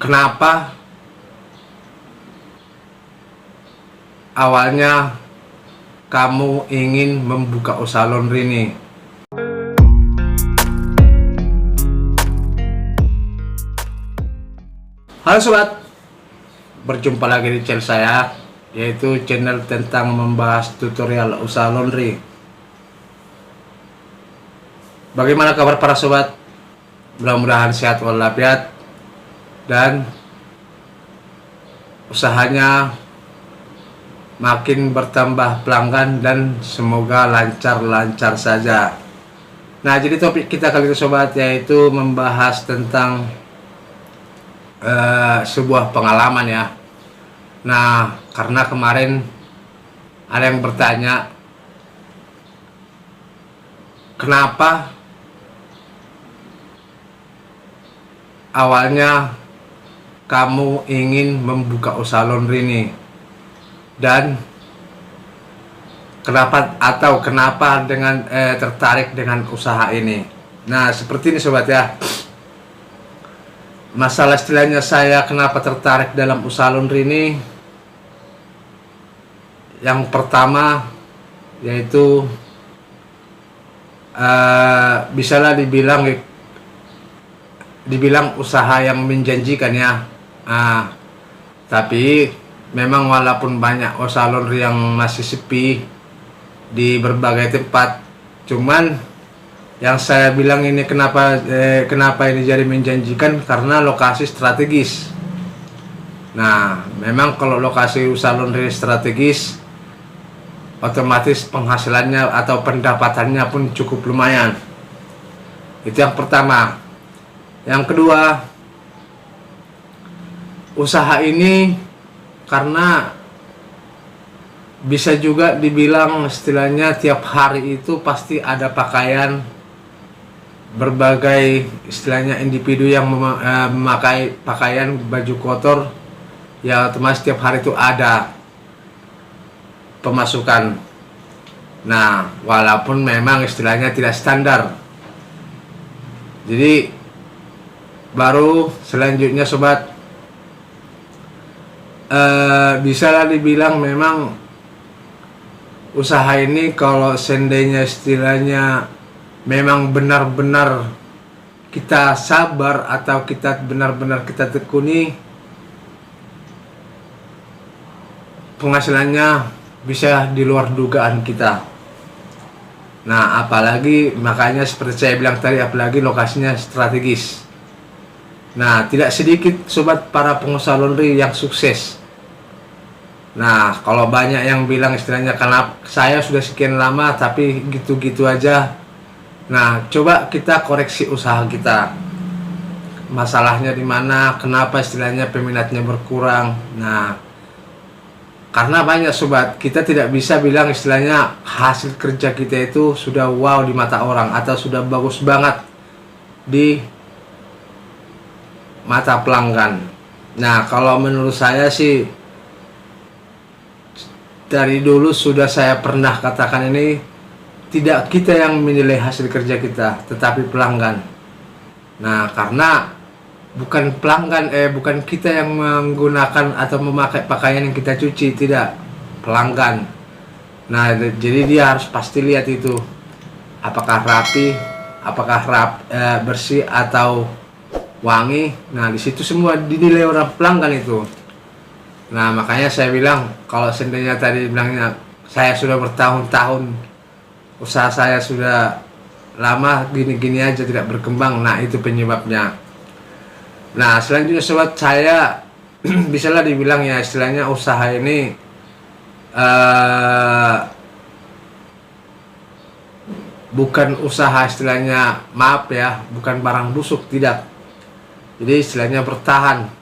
Kenapa awalnya kamu ingin membuka usaha laundry ini? Halo sobat, berjumpa lagi di channel saya, yaitu channel tentang membahas tutorial usaha laundry. Bagaimana kabar para sobat? Mudah-mudahan sehat walafiat dan usahanya makin bertambah pelanggan dan semoga lancar-lancar saja. Nah, jadi topik kita kali ini sobat yaitu membahas tentang sebuah pengalaman ya. Nah, karena kemarin ada yang bertanya, kenapa awalnya kamu ingin membuka usaha laundry ini, dan kenapa dengan tertarik dengan usaha ini. Nah, seperti ini sobat ya. Masalah istilahnya saya kenapa tertarik dalam usaha laundry ini, yang pertama yaitu bisalah dibilang usaha yang menjanjikan ya. Tapi memang walaupun banyak usaha laundry yang masih sepi di berbagai tempat, cuman yang saya bilang ini kenapa ini jadi menjanjikan, karena lokasi strategis. Nah, memang kalau lokasi usaha laundry strategis, otomatis penghasilannya atau pendapatannya pun cukup lumayan. Itu yang pertama. Yang kedua, usaha ini karena bisa juga dibilang istilahnya tiap hari itu pasti ada pakaian, berbagai istilahnya individu yang memakai pakaian baju kotor ya, otomatis tiap hari itu ada pemasukan. Nah, walaupun memang istilahnya tidak standar. Jadi baru selanjutnya sobat, bisalah dibilang memang usaha ini kalau seandainya istilahnya memang benar-benar kita sabar atau kita benar-benar kita tekuni, penghasilannya bisa di luar dugaan kita. Nah, apalagi makanya seperti saya bilang tadi, apalagi lokasinya strategis. Nah, tidak sedikit sobat para pengusaha laundry yang sukses. Nah, kalau banyak yang bilang istilahnya karena saya sudah sekian lama tapi gitu-gitu aja. Nah, coba kita koreksi usaha kita. Masalahnya di mana? Kenapa istilahnya peminatnya berkurang? Nah, karena banyak sobat, kita tidak bisa bilang istilahnya hasil kerja kita itu sudah wow di mata orang atau sudah bagus banget di mata pelanggan. Nah, kalau menurut saya sih, dari dulu sudah saya pernah katakan ini, tidak kita yang menilai hasil kerja kita, tetapi pelanggan. Nah, karena bukan kita yang menggunakan atau memakai pakaian yang kita cuci, tidak, pelanggan. Nah, jadi dia harus pasti lihat itu, apakah rapi, apakah bersih atau wangi. Nah, di situ semua dinilai orang pelanggan itu. Nah, makanya saya bilang, kalau seandainya tadi bilangnya saya sudah bertahun-tahun, usaha saya sudah lama gini-gini aja tidak berkembang. Nah, itu penyebabnya. Nah, selanjutnya sobat, saya bisalah dibilang ya istilahnya usaha ini bukan usaha istilahnya, maaf ya, bukan barang busuk, tidak. Jadi istilahnya bertahan.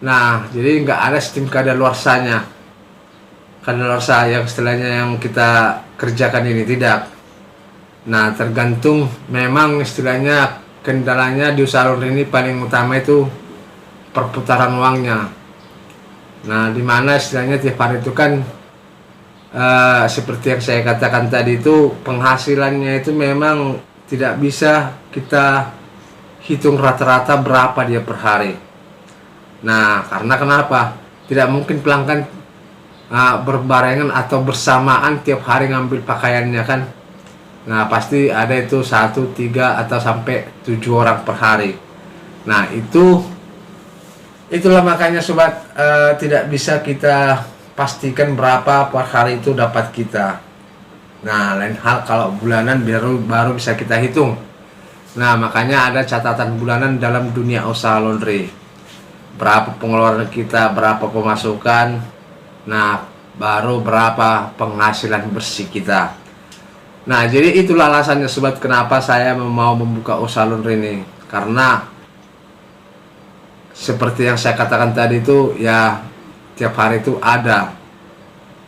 Nah, jadi nggak ada sistem kadaluarsanya. Kadaluarsa yang istilahnya yang kita kerjakan ini, tidak. Nah, tergantung memang istilahnya kendalanya di usaha laundry ini paling utama itu perputaran uangnya. Nah, dimana istilahnya tiap hari itu kan seperti yang saya katakan tadi itu, penghasilannya itu memang tidak bisa kita hitung rata-rata berapa dia per hari. Nah, karena kenapa? Tidak mungkin pelanggan berbarengan atau bersamaan tiap hari ngambil pakaiannya kan. Nah, pasti ada itu 1, 3 atau sampai 7 orang per hari. Nah, itulah makanya sobat, tidak bisa kita pastikan berapa per hari itu dapat kita. Nah, lain hal kalau bulanan baru bisa kita hitung. Nah, makanya ada catatan bulanan dalam dunia usaha laundry. Berapa pengeluaran kita, berapa pemasukan, nah baru berapa penghasilan bersih kita. Nah, jadi itulah alasannya sobat, kenapa saya mau membuka usaha laundry ini. Karena seperti yang saya katakan tadi itu, ya tiap hari itu ada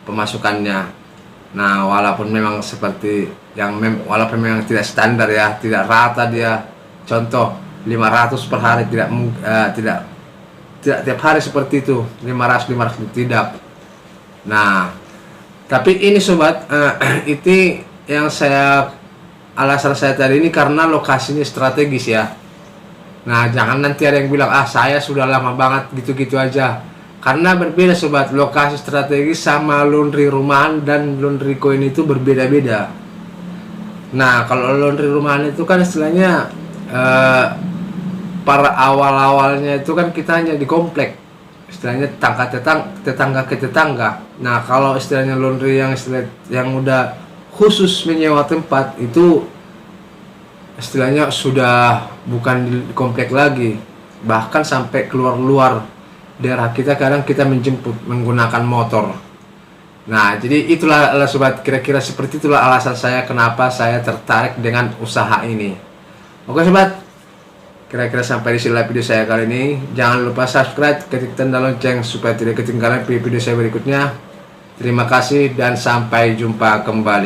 pemasukannya. Nah, walaupun memang seperti walaupun memang tidak standar ya, tidak rata dia. Contoh 500 per hari tidak tiap hari seperti itu, 500 tidak. Nah, tapi ini sobat, itu yang alasan saya tadi ini karena lokasinya strategis ya. Nah, jangan nanti ada yang bilang, saya sudah lama banget gitu-gitu aja. Karena berbeda sobat, lokasi strategis sama laundry rumahan dan laundry koin itu berbeda-beda. Nah, kalau laundry rumahan itu kan istilahnya para awal-awalnya itu kan kita hanya di komplek, istilahnya tetangga ke tetangga. Nah, kalau istilahnya laundry yang udah khusus menyewa tempat itu istilahnya sudah bukan di komplek lagi, bahkan sampai keluar daerah kita, kadang kita menjemput menggunakan motor. Nah, jadi itulah sobat, kira-kira seperti itulah alasan saya kenapa saya tertarik dengan usaha ini. Oke sobat, kira-kira sampai di sini video saya kali ini. Jangan lupa subscribe, ketik tanda lonceng supaya tidak ketinggalan video saya berikutnya. Terima kasih dan sampai jumpa kembali.